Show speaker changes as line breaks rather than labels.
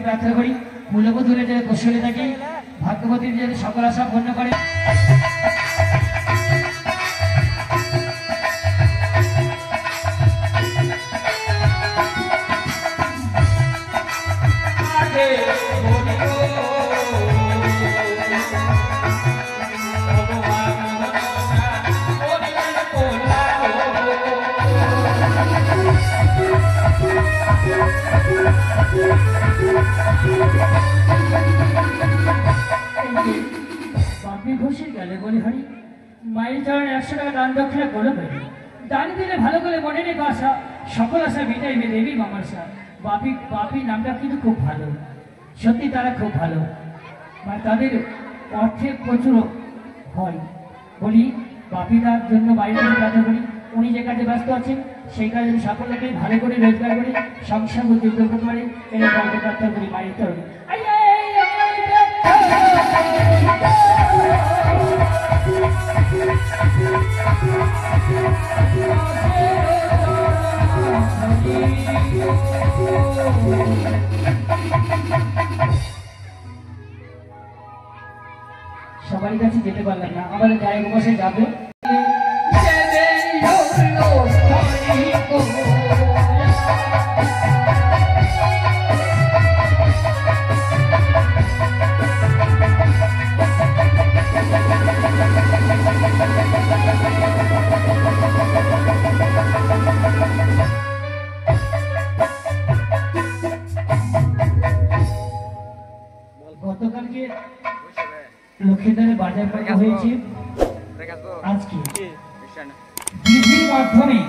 প্রার্থনা করি মূল্যবোধুরে যে কৌশলে থাকি ভাগ্যবতীর যে সকল আশা পূর্ণ করে। ঘোষের গেলে বলে হরি মায়ের চরণে 100 টাকা দান দক্ষিণা করো বেরি দান দিলে ভালো করে মনে রেখো আশা সকল আশা মিটাইবে দেবী মামাশা। বাপি বাপি নামটা কিন্তু খুব ভালো, সত্যি তারা খুব ভালো, মানে তাদের অর্থে প্রচুর হয়। বলি বাপি তার জন্য বাইরে প্রার্থনা করি উনি যে কাজে ব্যস্ত আছেন সেই কাজে সকলকে ভালো করে রোজগার করে সংসার উদ্যোগ করতে পারে এই প্রার্থনা করি মায়ের চরণে। সবাই কাছে যেতে পারলাম না, আমাদের জায়গা বসে যাবে। গতকালকে লক্ষ্মীদারে বাজার করা হয়েছে, আজকে বিধির মাধ্যমে